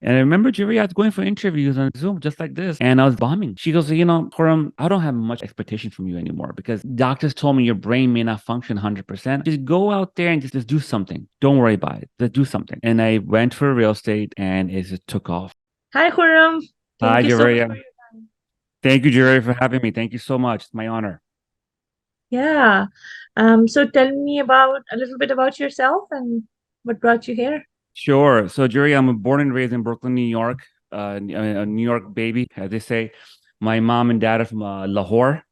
And I remember Jerry, I was going for interviews on Zoom just like this, and I was bombing. She goes, Khurram, I don't have much expectation from you anymore because doctors told me your brain may not function 100%. Just go out there and just do something. Don't worry about it. Just do something. And I went for real estate and it just took off. Hi, Khurram. Hi, Thank you so much Jawaria. for your time. Thank you, Jerry, for having me. Thank you so much. It's my honor. Yeah. So tell me about a little bit about yourself and what brought you here. Sure. So, Jerry, I'm born and raised in Brooklyn, New York, a New York baby, as they say. My mom and dad are from Lahore.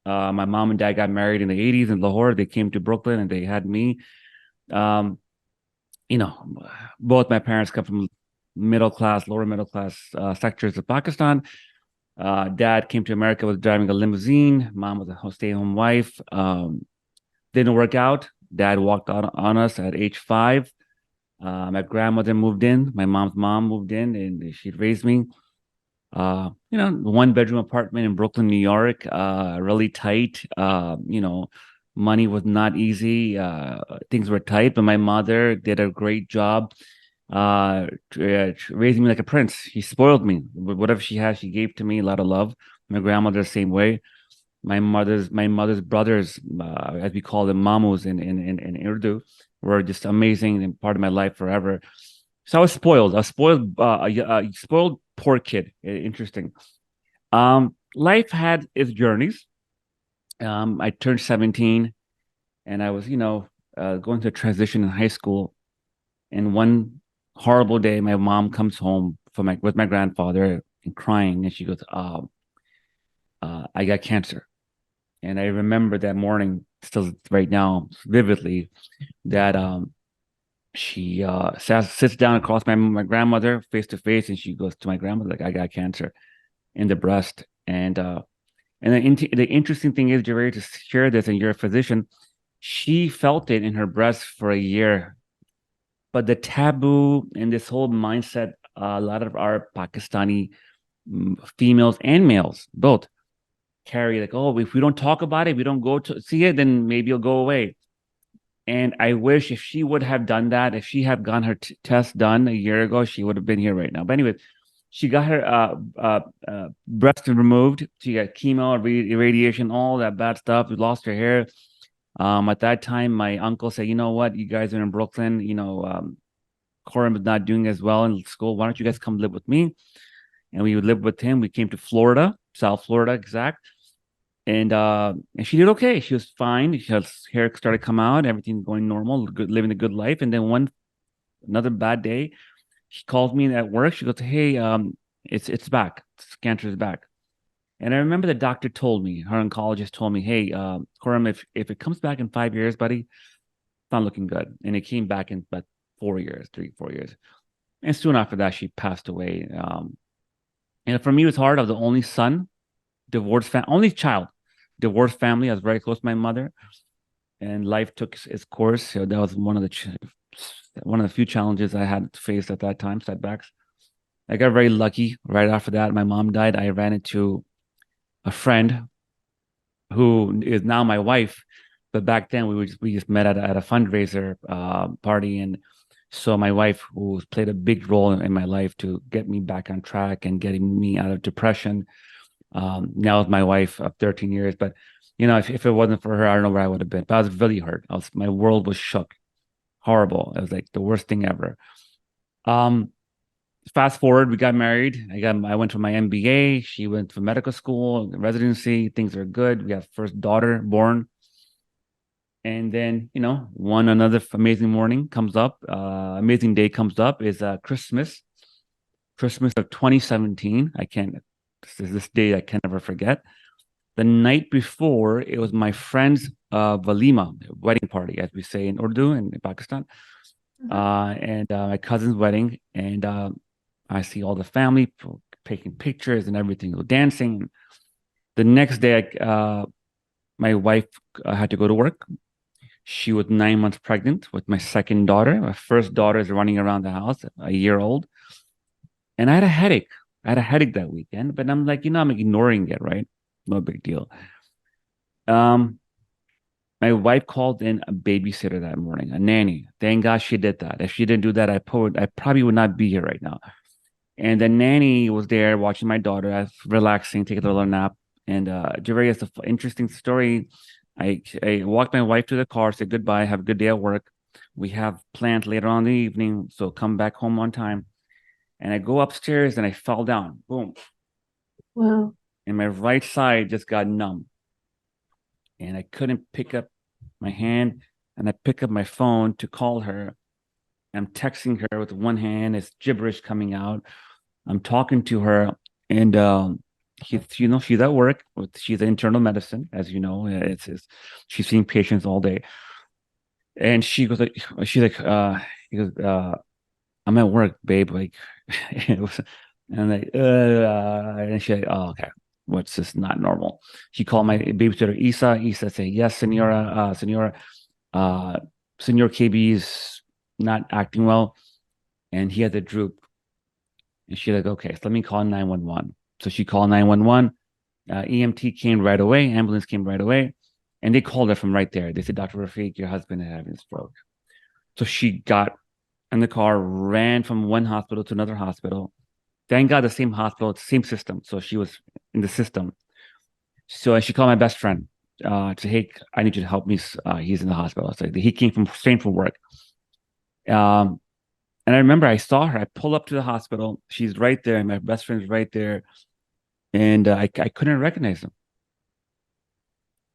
My mom and dad got married in the 80s in Lahore. They came to Brooklyn and they had me. Um, you know, both my parents come from middle class, lower middle class sectors of Pakistan. Dad came to America, was driving a limousine. Mom was a stay-at-home wife. Didn't work out. Dad walked out on us at age 5. My grandmother moved in. My mom's mom moved in, and she raised me. One bedroom apartment in Brooklyn, New York, really tight. Money was not easy. Things were tight, but my mother did a great job raising me like a prince. She spoiled me. Whatever she had, she gave to me a lot of love. My grandmother, the same way. My mother's brothers, as we call them, mamus in Urdu, were just amazing and part of my life forever. So I was spoiled. I was spoiled, a spoiled poor kid. Interesting. Life had its journeys. I turned 17 and I was, going through a transition in high school. And one horrible day, my mom comes home with my grandfather and crying, and she goes, I got cancer. And I remember that morning, still right now, vividly, that she sits down across my grandmother face to face, and she goes to my grandmother like, I got cancer in the breast. And the interesting thing is, Javier, to share this, and you're a physician, she felt it in her breast for a year. But the taboo and this whole mindset, a lot of our Pakistani females and males both carry like, oh, if we don't talk about it, we don't go to see it, then maybe it'll go away. And I wish if she would have done that, if she had gotten her test done a year ago, she would have been here right now. But anyway, she got her breast removed. She got chemo, radiation, all that bad stuff. We lost her hair. At that time, my uncle said, "You know what? You guys are in Brooklyn. Khurram is not doing as well in school. Why don't you guys come live with me?" And we would live with him. We came to Florida, South Florida, exact. And she did okay. She was fine. Her hair started to come out, everything going normal, good, living a good life. And then another bad day, she calls me at work. She goes, "Hey, it's back. Cancer is back." And I remember the doctor told me, her oncologist told me, "Hey, Khurram, if it comes back in 5 years, buddy, it's not looking good." And it came back in about 4 years, 3, 4 years. And soon after that, she passed away. And for me, it was hard. I was the only son, only child, divorced family. I was very close to my mother, and life took its course. So that was one of the few challenges I had faced at that time, setbacks. I got very lucky. Right after that, my mom died. I ran into a friend who is now my wife, but back then we just met at a fundraiser party, and so my wife, who played a big role in my life to get me back on track and getting me out of depression. Now is my wife of 13 years, but if it wasn't for her, I don't know where I would have been. But I was really hurt. My world was shook, horrible. It was like the worst thing ever. Um, Fast forward, we got married. I went for my MBA. She went for medical school, residency. Things are good. We have first daughter born. And then, one another amazing morning comes up, amazing day comes up is Christmas of 2017. This day I can never forget. The night before, it was my friend's walima, wedding party, as we say in Urdu in Pakistan, Mhm. and my cousin's wedding. And I see all the family taking pictures and everything, dancing. The next day, my wife had to go to work. She was 9 months pregnant with my second daughter. My first daughter is running around the house, a year old. And I had a headache. I had a headache that weekend, but I'm like, I'm ignoring it, right? No big deal. Um, my wife called in a babysitter that morning, a nanny. Thank God she did that. If she didn't do that, I probably would not be here right now. And the nanny was there watching my daughter. I was relaxing, taking a little nap. And Jawaria, it's an interesting story. I walked my wife to the car, said goodbye, have a good day at work. We have plans later on in the evening, so come back home on time. And I go upstairs and I fell down. Boom. Wow. And my right side just got numb. And I couldn't pick up my hand. And I pick up my phone to call her. I'm texting her with one hand. It's gibberish coming out. I'm talking to her, and she's at work. She's in internal medicine, as you know. It's she's seeing patients all day, and she's like, he goes, I'm at work, babe. Like, it was, and like, and she's like, oh, okay, what's this? Not normal. She called my babysitter, Isa. Isa said, yes, Senora, uh, Senor KB's not acting well, and he had the droop. And she's like, okay, so let me call 911. So she called 911. EMT came right away. Ambulance came right away. And they called her from right there. They said, Dr. Rafiq, your husband is having a stroke. So she got in the car, ran from one hospital to another hospital. Thank God the same hospital, same system. So she was in the system. So she called my best friend to say, hey, I need you to help me. He's in the hospital. So he came from straight from work. Um, and I remember I saw her. I pull up to the hospital. She's right there. And my best friend's right there. And I couldn't recognize him.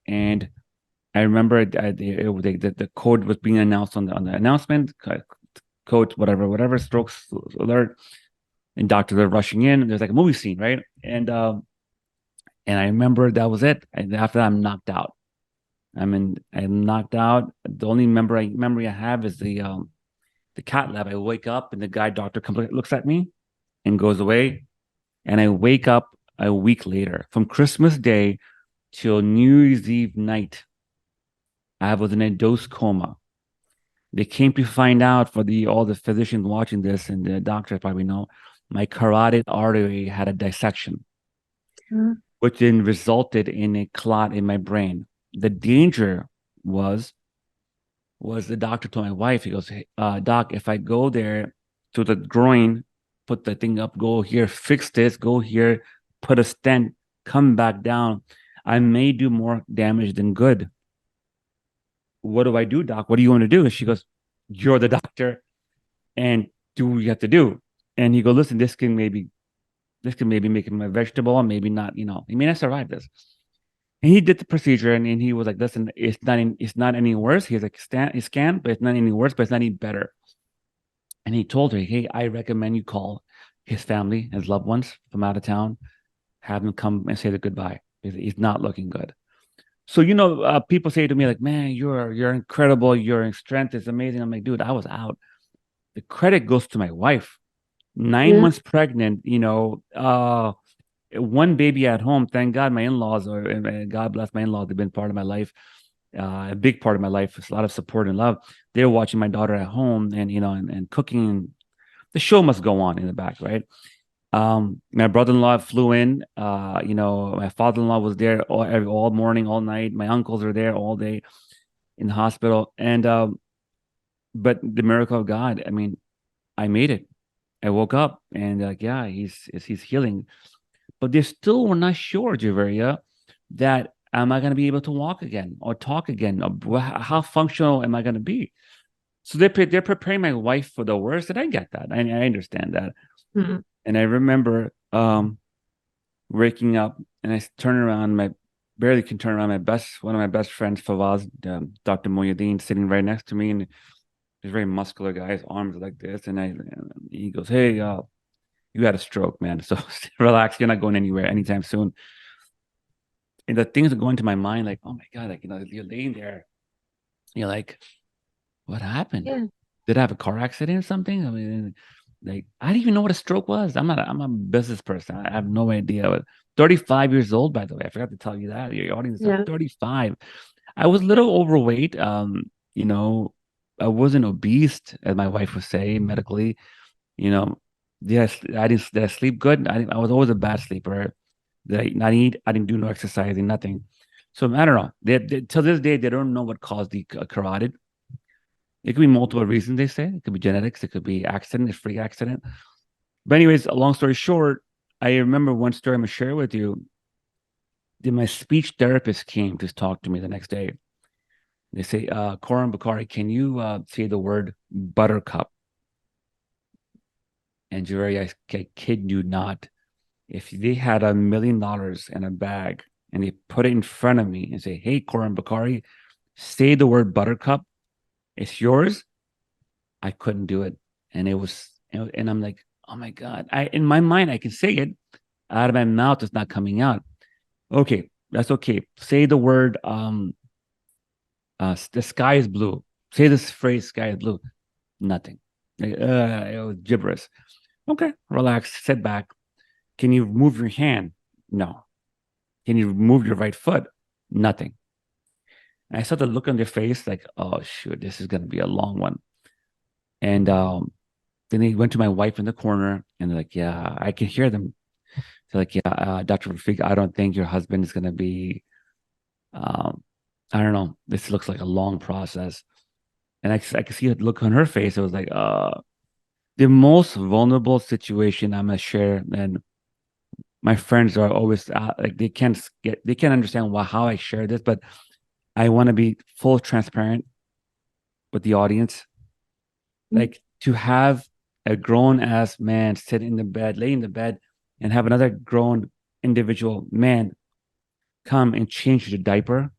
And I remember the code was being announced on the announcement, code, whatever, strokes alert. And doctors are rushing in. There's like a movie scene, right? And I remember that was it. And after that, I'm knocked out. I'm knocked out. The only memory I have is the cat lab. I wake up and the guy doctor comes, looks at me and goes away. And I wake up a week later from Christmas Day till New Year's Eve night. I was in a dose coma. They came to find out for the all the physicians watching this and the doctors probably know my carotid artery had a dissection, which then resulted in a clot in my brain. The danger was the doctor told my wife, he goes, hey, doc, if I go there to the groin, put the thing up, go here, fix this, go here, put a stent, come back down, I may do more damage than good. What do I do, doc? What do you want to do? And she goes, you're the doctor and do what you have to do. And he goes, listen, this can maybe make him a vegetable, and maybe not, he may not survive this. And he did the procedure, and he was like, listen, it's not any worse. He's like, scan, but it's not any worse, but it's not any better. And he told her, hey, I recommend you call his family, his loved ones from out of town, have them come and say the goodbye. He's not looking good. So, people say to me, like, man, you're incredible. Your strength is amazing. I'm like, dude, I was out. The credit goes to my wife. 9 months pregnant, one baby at home. Thank God my in-laws are, God bless my in-laws. They've been part of my life, a big part of my life. It's a lot of support and love. They're watching my daughter at home and, and cooking. The show must go on in the back, right? My brother-in-law flew in. My father-in-law was there all morning, all night. My uncles are there all day in the hospital. And but the miracle of God, I mean, I made it. I woke up and yeah, he's healing. But they still were not sure, Javeria, that am I going to be able to walk again or talk again? Or how functional am I going to be? So they're preparing my wife for the worst, and I get that. I understand that. Mm-hmm. And I remember waking up and I turn around, barely can turn around. One of my best friends, Fawaz, Dr. Moyuddin, sitting right next to me, and he's a very muscular guy. His arms are like this, and he goes, "Hey, you had a stroke, man. So relax. You're not going anywhere anytime soon." And the things are going to my mind, like, oh my God, like, you're laying there. You're like, what happened? Yeah. Did I have a car accident or something? I mean, like, I didn't even know what a stroke was. I'm a business person. I have no idea. But 35 years old, by the way. I forgot to tell you that. Your audience, I'm Yeah. 35. I was a little overweight. You know, I wasn't obese, as my wife would say medically. You know, yes, did I sleep good? I was always a bad sleeper. Did I not eat? I didn't do no exercising, nothing. So I don't know. Till this day, they don't know what caused the carotid. It could be multiple reasons, they say. It could be genetics. It could be accident, a freak accident. But anyways, a long story short, I remember one story I'm gonna share with you. Then my speech therapist came to talk to me the next day. They say, Khurram Bukhari, can you say the word buttercup? And Jawaria, I kid you not. If they had $1 million in a bag and they put it in front of me and say, hey, Khurram Bukhari, say the word buttercup, it's yours. I couldn't do it. And it was, and I'm like, oh my God. In my mind, I can say it out of my mouth, it's not coming out. Okay, that's okay. Say the word the sky is blue. Say this phrase, sky is blue. Nothing. It was gibberish. Okay, relax, sit back. Can you move your hand? No. Can you move your right foot? Nothing. And I saw the look on their face like, oh shoot, this is gonna be a long one. And then they went to my wife in the corner and they're like, yeah, I can hear them. They're like, yeah, Dr. Rafiq, I don't think your husband is gonna be I don't know. This looks like a long process. And I could see the look on her face. It was like, the most vulnerable situation I'm gonna share. And my friends are always like they can't understand how I share this, but I want to be full transparent with the audience. Like to have a grown ass man sit in the bed, lay in the bed, and have another grown individual man come and change the diaper.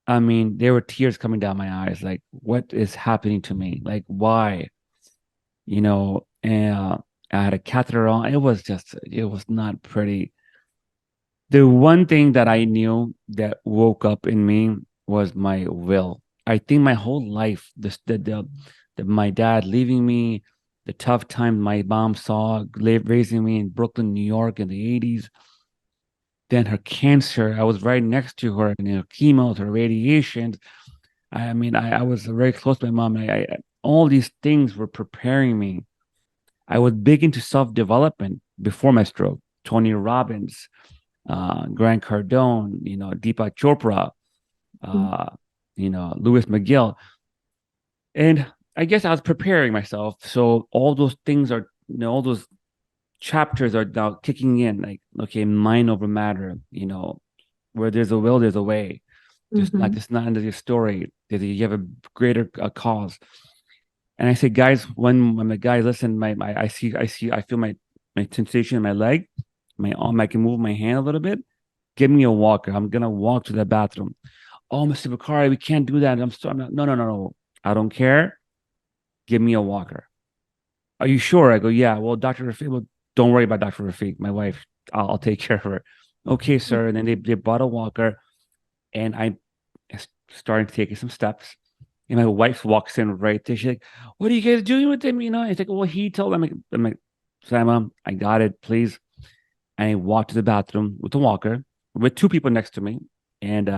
I mean, there were tears coming down my eyes. Like, what is happening to me? Like, why? And I had a catheter on. It was not pretty. The one thing that I knew that woke up in me was my will. I think my whole life, my dad leaving me, the tough time my mom saw raising me in Brooklyn, New York in the 80s, then her cancer. I was right next to her, and her chemo, her radiation. I mean, I was very close to my mom. All these things were preparing me. I was big into self development before my stroke. Tony Robbins, Grant Cardone, Deepak Chopra, uh, Lewis McGill. And I guess I was preparing myself. So all those things are, all those chapters are now kicking in. Like, okay, mind over matter. Where there's a will, there's a way. Mm-hmm. Just not under your story. You have a greater cause. And I say, guys, when the guy listen, I feel my sensation in my leg, my arm. I can move my hand a little bit. Give me a walker. I'm gonna walk to the bathroom. Oh, Mr. Bakari, we can't do that. I'm not, no, no, no, no. I don't care. Give me a walker. Are you sure? I go, yeah. Well, Dr. Rafiq, well, don't worry about Dr. Rafiq. My wife, I'll take care of her. Okay, sir. And then they bought a walker, and I started taking some steps. And my wife walks in right there. She's like, "What are you guys doing with him?" It's like, "Well, he told me." I'm like, "Sorry, mom, I got it, please." And I walked to the bathroom with the walker with two people next to me, and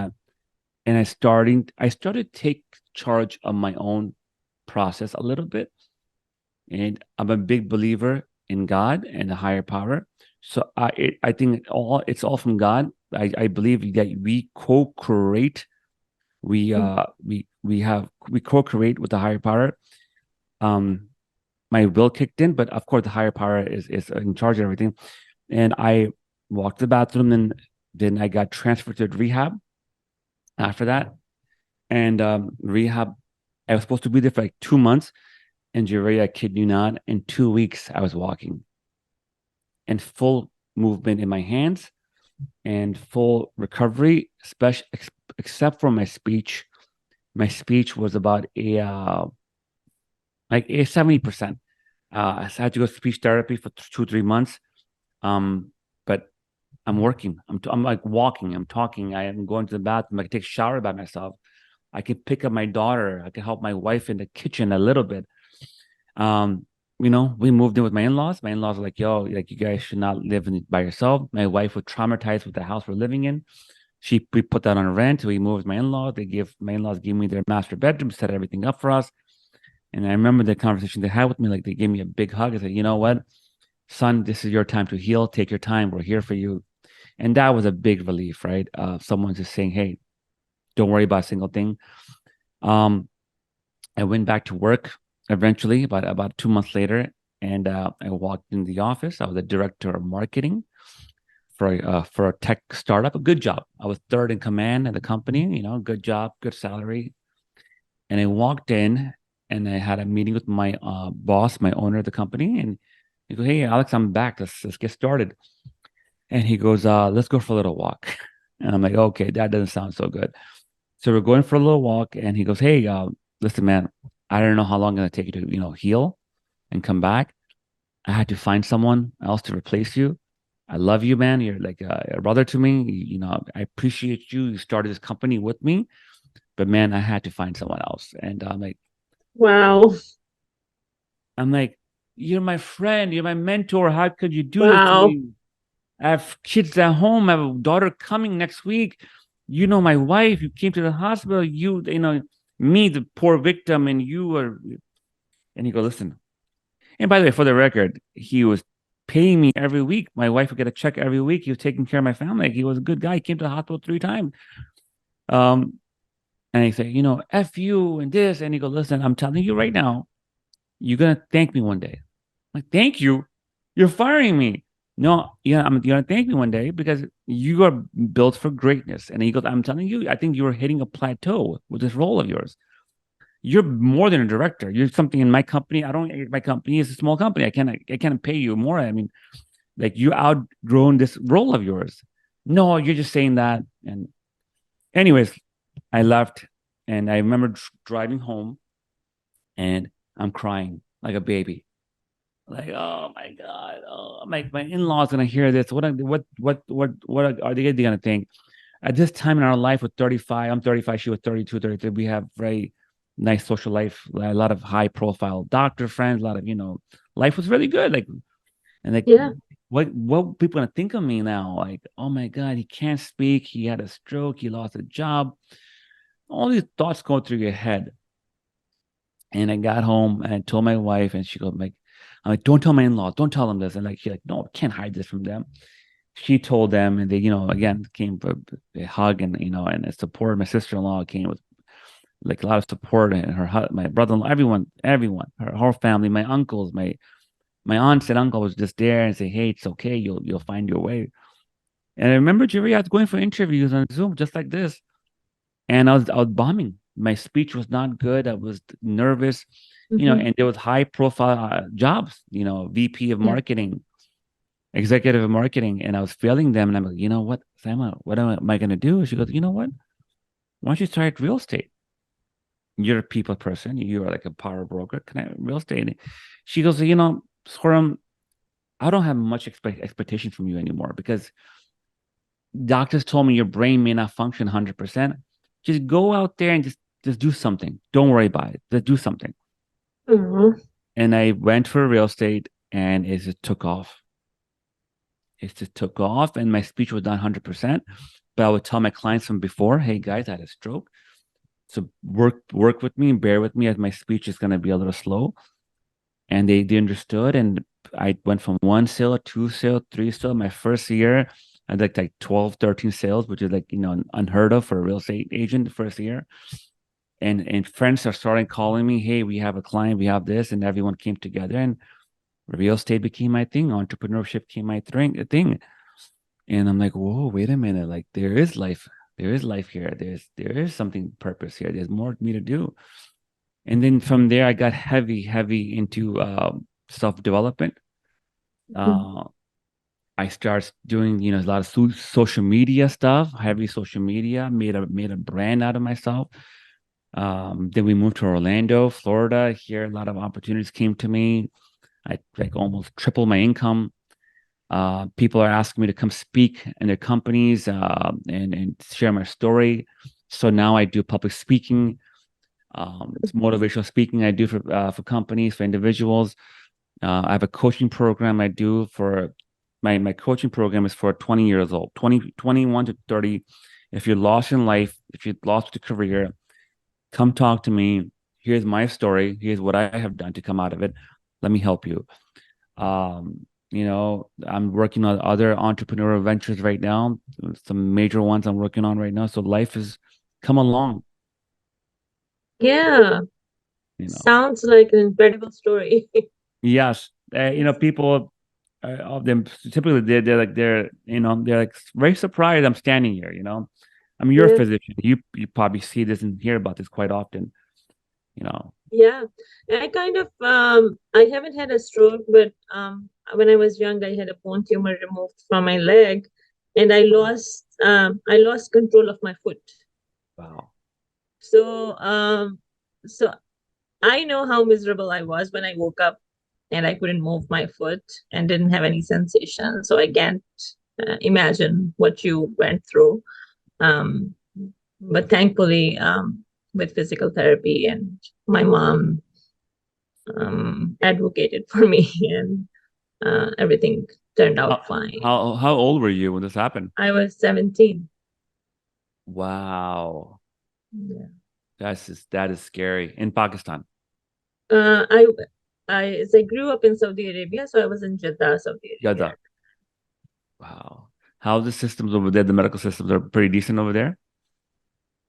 I started to take charge of my own process a little bit. And I'm a big believer in God and a higher power. So I think it's all from God. I believe that we co-create. We co-create with the higher power. Um, my will kicked in, but of course the higher power is in charge of everything. And I walked to the bathroom, and then I got transferred to rehab after that. And rehab, I was supposed to be there for like 2 months. And Jawaria, I kid you not, in 2 weeks I was walking and full movement in my hands and full recovery, except for my speech. My speech was about a 70%. I had to go to speech therapy for 2 3 months. But I'm working. I'm like walking. I'm talking. I am going to the bathroom. I can take a shower by myself. I can pick up my daughter. I can help my wife in the kitchen a little bit. Um, we moved in with my in-laws. My in-laws are like, yo, like you guys should not live by yourself. My wife was traumatized with the house we're living in. We put that on rent. We moved with my in-laws. My in-laws gave me their master bedroom, set everything up for us. And I remember the conversation they had with me. Like they gave me a big hug. I said, you know what, son, this is your time to heal. Take your time. We're here for you. And that was a big relief, right? Someone just saying, hey, don't worry about a single thing. Um, I went back to work eventually, about 2 months later. And I walked in the office. I was a director of marketing for a tech startup. A good job. I was third in command at the company. Good job, good salary. And I walked in, and I had a meeting with my boss, my owner of the company, and he goes, "Hey, Alex, I'm back. Let's get started." And he goes, "Let's go for a little walk." And I'm like, "Okay, that doesn't sound so good." So we're going for a little walk, and he goes, "Hey, listen, man, I don't know how long it's gonna take you to, heal and come back. I had to find someone else to replace you. I love you, man. You're like a brother to me. I appreciate you. You started this company with me, but man, I had to find someone else." And Wow. I'm like, "You're my friend. You're my mentor. How could you do this to Wow. me? I have kids at home. I have a daughter coming next week. You know my wife. You came to the hospital. Me, the poor victim, and you are." And he goes, "Listen." And by the way, for the record, he was paying me every week. My wife would get a check every week. He was taking care of my family. He was a good guy. He came to the hospital 3 times. Um, and he said, "F you and this." And he goes, "Listen, I'm telling you right now, you're gonna thank me one day." I'm like, "Thank you? You're firing me." "No, yeah, you're gonna thank me one day because you are built for greatness." And he goes, "I'm telling you, I think you're hitting a plateau with this role of yours. You're more than a director. You're something in my company. My company is a small company. I can't pay you more. I mean, like, you outgrown this role of yours." "No, you're just saying that." And anyways, I left, and I remember driving home, and I'm crying like a baby. Like, oh my God. Oh, my in-laws gonna hear this. What are they gonna think? At this time in our life with 35, I'm 35, she was 32, 33. We have very nice social life, a lot of high profile doctor friends, a lot of, life was really good. Like, and like, Yeah. what people gonna think of me now? Like, oh my God, he can't speak, he had a stroke, he lost a job. All these thoughts go through your head. And I got home and I told my wife, and she goes, like, I'm like, "Don't tell my in-laws, don't tell them this." And like, she's like, "No, I can't hide this from them." She told them, and they, again, came for a hug, and and a support. My sister-in-law came with like a lot of support, and my brother-in-law, everyone, her whole family, my uncles, my aunts and uncle was just there and say, "Hey, it's okay, you'll find your way." And I remember, Jerry, I was going for interviews on Zoom just like this, and I was bombing. My speech was not good. I was nervous, Hmm. and there was high profile jobs, VP of Yeah. marketing, executive of marketing, and I was failing them. And I'm like, "You know what, Sama, what am I going to do?" She goes, "You know what? Why don't you start real estate? You're a people person. You are like a power broker. Can I real estate?" She goes, "Khurram, I don't have much expectation from you anymore because doctors told me your brain may not function 100%. Just go out there and just do something. Don't worry about it. Just do something." Hmm. And I went for real estate, and it just took off. It just took off, and my speech was not 100%. But I would tell my clients from before, "Hey guys, I had a stroke. So work with me and bear with me as my speech is going to be a little slow." And they understood. And I went from one sale, two sale, three sale. My first year, I had like 12, 13 sales, which is like, unheard of for a real estate agent the first year. And friends are starting calling me, "Hey, we have a client, we have this," and everyone came together, and real estate became my thing. Entrepreneurship became my thing. And I'm like, "Whoa, wait a minute. Like, there is life. There is life here. There is something purpose here. There's more for me to do." And then from there, I got heavy into self-development. Hmm. Uh, I started doing, a lot of social media stuff, heavy social media, made a brand out of myself. Then we moved to Orlando, Florida. Here, a lot of opportunities came to me. I like almost tripled my income. People are asking me to come speak in their companies, and share my story. So now I do public speaking, motivational speaking. I do for companies, for individuals. I have a coaching program I do for my coaching program is for 20 years old, 21 to 30. If you're lost in life, if you're lost with a career, come talk to me. Here's my story. Here's what I have done to come out of it. Let me help you. I'm working on other entrepreneurial ventures right now, some major ones I'm working on right now. So life has come along, Yeah. you know. Sounds like an incredible story. Yes. Yes. people of them typically they're like very surprised I'm standing here. I'm your Yeah. physician. You probably see this and hear about this quite often. You know. Yeah. I kind of I haven't had a stroke, but when I was young I had a bone tumor removed from my leg and I lost control of my foot. Wow. So so I know how miserable I was when I woke up and I couldn't move my foot and didn't have any sensation. So I can't imagine what you went through. Um, but thankfully, with physical therapy and my mom advocated for me, and everything turned out How, fine. how old were you when this happened? I was 17. Wow. Yeah. That is scary. In Pakistan. Uh, I, as I grew up in Saudi Arabia, so I was in Jeddah, Saudi Arabia. Yada. Wow. How the systems over there, the medical systems are pretty decent over there?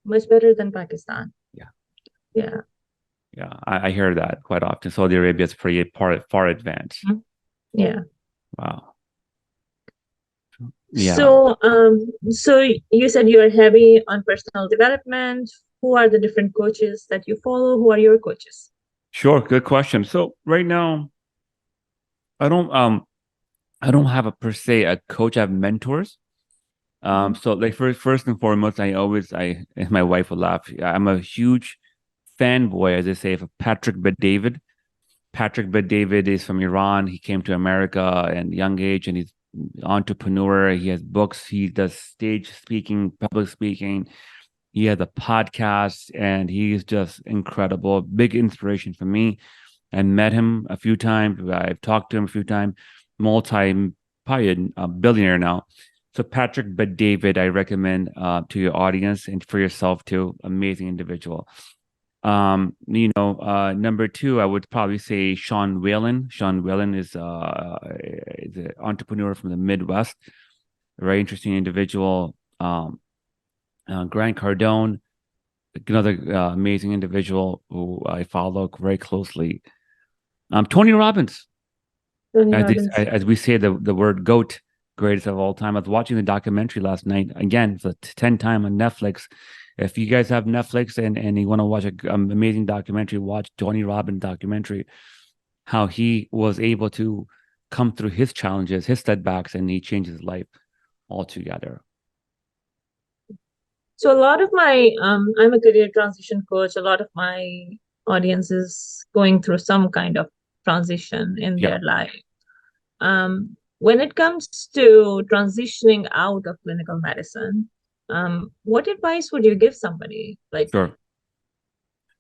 Much better than Pakistan. Yeah. Yeah. Yeah. I hear that quite often. Saudi Arabia is pretty far advanced. Mhm. Yeah. Wow. Yeah. So you said you're heavy on personal development. Who are the different coaches that you follow? Who are your coaches? Sure. Good question. So right now, I don't um I don't have a per se a coach. I have mentors. Mhm. So like first and foremost, and my wife will laugh. I'm a huge fanboy, as I say, of Patrick Bet-David. Patrick Bet-David is from Iran. He came to America at a young age, and he's an entrepreneur. He has books. He does stage speaking, public speaking. He has a podcast, and he's just incredible. Big inspiration for me. I met him a few times. I've talked to him a few times. Multi, probably a billionaire now. So Patrick Bet-David, I recommend to your audience and for yourself too. Amazing individual. Number two, I would probably say Sean Whalen. Sean Whalen is an entrepreneur from the Midwest, a very interesting individual. Grant Cardone, another amazing individual who I follow very closely. Tony Robbins, Tony Robbins. as we say the word GOAT, greatest of all time. I was watching the documentary last night again for the 10th time on Netflix. If you guys have Netflix and you want to watch an amazing documentary, watch Tony Robbins documentary. How he was able to come through his challenges, his setbacks, and he changed his life altogether. So a lot of my I'm a career transition coach. A lot of my audience is going through some kind of transition in Yeah, their life. When it comes to transitioning out of clinical medicine, what advice would you give somebody? Like, sure.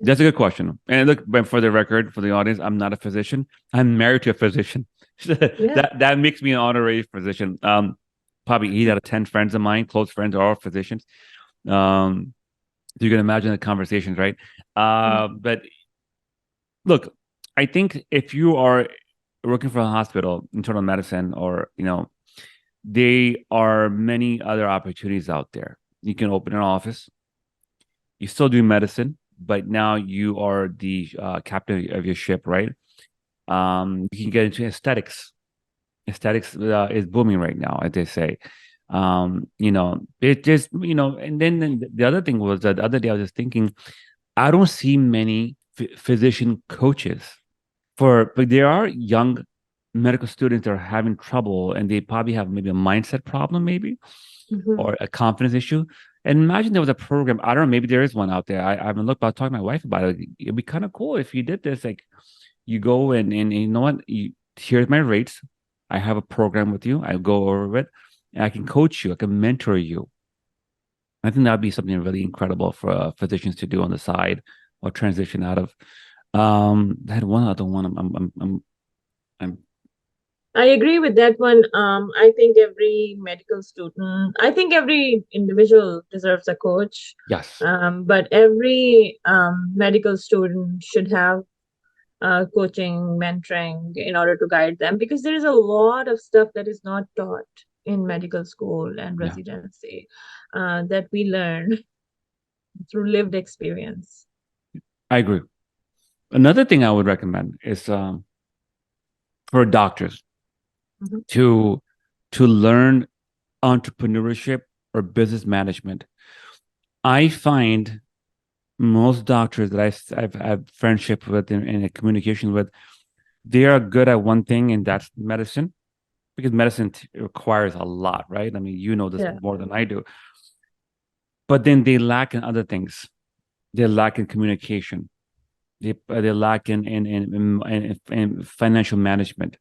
That's a good question. And look, but for the record, for the audience, I'm not a physician. I'm married to a physician. yeah. That makes me an honorary physician. Probably 8 out of 10 friends of mine, close friends, are all physicians. So you can imagine the conversations, right? But look, I think if you are working for a hospital, internal medicine, or there are many other opportunities out there. You can open an office. You still do medicine, but now you are the captain of your ship, right? You can get into aesthetics. Aesthetics is booming right now, as they say. It just and then the other thing was that the other day I was just thinking, I don't see many physician coaches but there are young medical students that are having trouble, and they probably have maybe a mindset problem, maybe Mhm. or a confidence issue. And imagine there was a program. I don't know, maybe there is one out there. I haven't looked, but I talked to my wife about it. It'd be kind of cool if you did this. Like you go and you know what? Here's my rates. I have a program with you. I go over it. And I can coach you. I can mentor you. I think that'd be something really incredible for physicians to do on the side or transition out of. I had one other one. I'm I agree with that one. I think every medical student, I think every individual deserves a coach. yes, But every medical student should have coaching, mentoring in order to guide them because there is a lot of stuff that is not taught in medical school and yeah, residency that we learn through lived experience. I agree. Another thing I would recommend is for doctors Mhm. to learn entrepreneurship or business management. I find most doctors that I've friendship with and a communication with, they are good at one thing, and that's medicine, because medicine requires a lot, right? I mean, you know this Yeah. more than I do. But then they lack in other things. They lack in communication. They lack in financial management.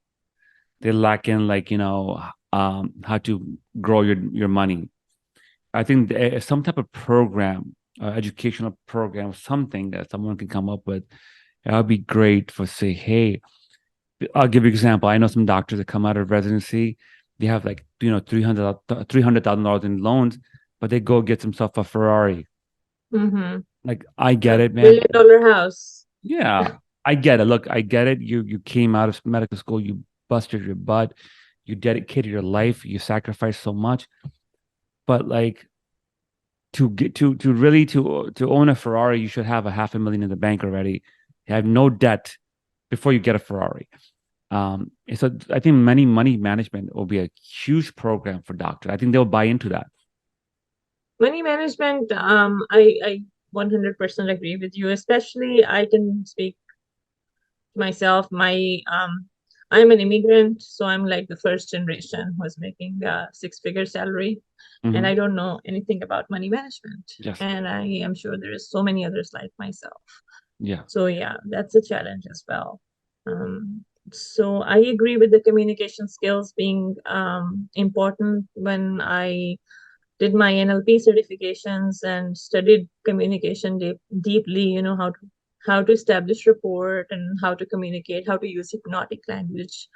They lack in, like, how to grow your money. I think some type of program, educational program, something that someone can come up with, that would be great for, say, hey, I'll give you an example. I know some doctors that come out of residency, they have, like, $300,000 in loans, but they go get themselves a Ferrari. Mm-hmm. Like, I A get it, man. $1 million house. Yeah, I get it. Look, I get it. You came out of medical school, you busted your butt, you dedicated your life, you sacrificed so much. But, like, to get to really to own a Ferrari, you should have a half a million in the bank already. You have no debt before you get a Ferrari. So I think money management will be a huge program for doctors. I think they'll buy into that. Money management, I 100% agree with you. Especially, I can speak myself. I'm an immigrant, so I'm like the first generation who's making a six-figure salary, and Hmm. I don't know anything about money management. Yes. And I am sure there is so many others like myself. Yeah. So yeah, that's a challenge as well. So I agree with the communication skills being important. When I did my NLP certifications and studied communication deeply, how to establish rapport and how to communicate, how to use hypnotic language,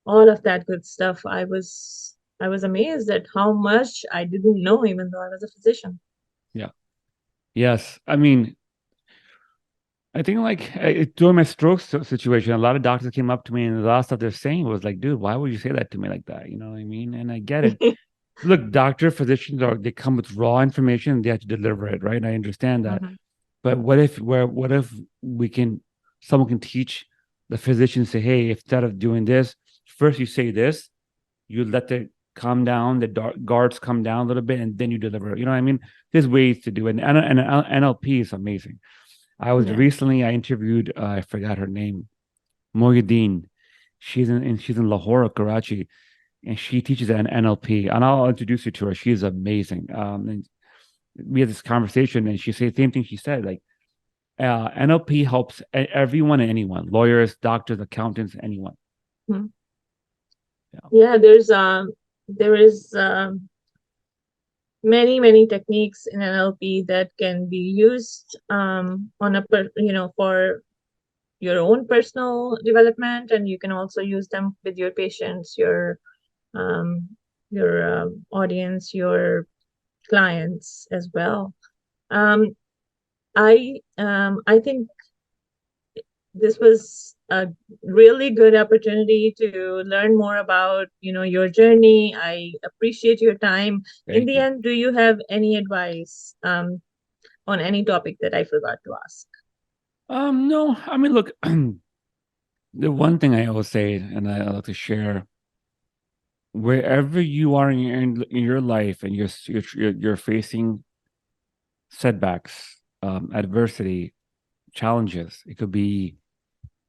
all of that good stuff. I was amazed at how much I didn't know, even though I was a physician. Yeah. Yes. I mean, I think, like, during my stroke situation, a lot of doctors came up to me, and the last stuff they're saying was like, "Dude, why would you say that to me like that?" You know what I mean? And I get it. Look, physicians they come with raw information, and they have to deliver it, right? I understand that. Mhm. But what if we can someone can teach the physician, say, hey, instead of doing this, first you say this, you let the calm down, the guards come down a little bit, and then you deliver. You know what I mean? There's ways to do it, and NLP is amazing. Yeah. I interviewed, I forgot her name, Moyuddin. She's in Lahore, Karachi, and she teaches an NLP, and I'll introduce you to her. She is amazing. And we had this conversation, and she said the same thing she said, like, NLP helps everyone and anyone, lawyers, doctors, accountants, anyone. Mhm. Yeah. Yeah, there is many techniques in NLP that can be used on for your own personal development, and you can also use them with your patients, um, your audience, your clients as well. Um, I think this was a really good opportunity to learn more about your journey. I appreciate your time. In Thank the you. end, do you have any advice on any topic that I forgot to ask? No, I mean, look, the one thing I always say, and I like to share, wherever you are in your life, and you're facing setbacks, adversity, challenges. It could be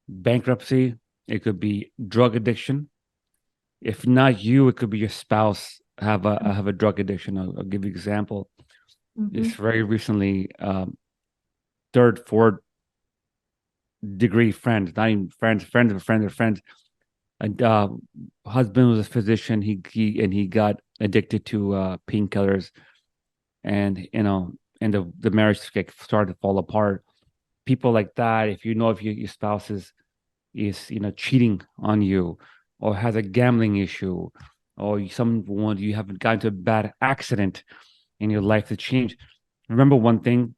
bankruptcy. It could be drug addiction. If not you, it could be your spouse have a drug addiction. I'll give you an example. Mm-hmm. Just very recently, third, fourth degree friends, not even friends of a friend of friends. And husband was a physician. He got addicted to painkillers, and the marriage started to fall apart. People like that, if your spouse is cheating on you, or has a gambling issue, or someone you haven't gotten to a bad accident in your life to change. Remember one thing: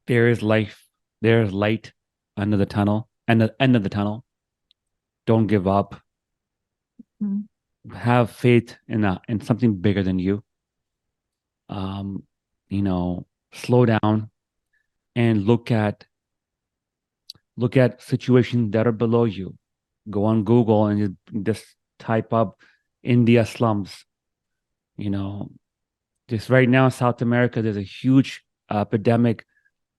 there is life, there is light under the tunnel, and the end of the tunnel. Don't give up. Have faith in something bigger than you. Um, slow down and look at situations that are below you. Go on Google and just type up India slums. You know, just right now in South America, there's a huge epidemic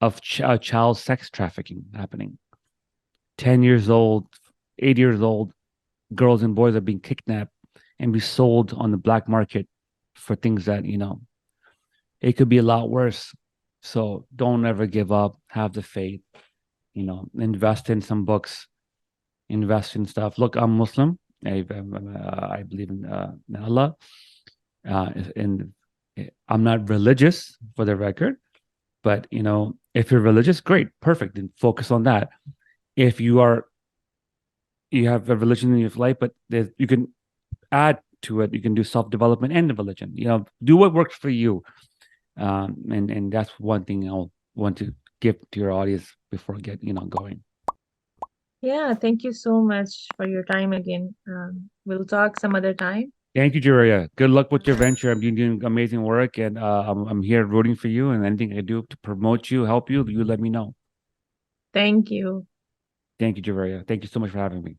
of child sex trafficking happening. 10 years old, 8 years old girls and boys are being kidnapped and be sold on the black market for things that, it could be a lot worse. So don't ever give up. Have the faith, invest in some books, invest in stuff. Look, I'm Muslim. I believe in Allah. And I'm not religious for the record, but if you're religious, great, perfect, then focus on that. If you have a religion in your life, but you can add to it. You can do self development and the religion. Do what works for you. And that's one thing I'll want to give to your audience before get going. Yeah, thank you so much for your time again. We'll talk some other time. Thank you, Jawaria. Good luck with your venture. I'm doing amazing work, and I'm here rooting for you. And anything I do to promote you, help you, you let me know. Thank you. Thank you, Jawaria. Thank you so much for having me.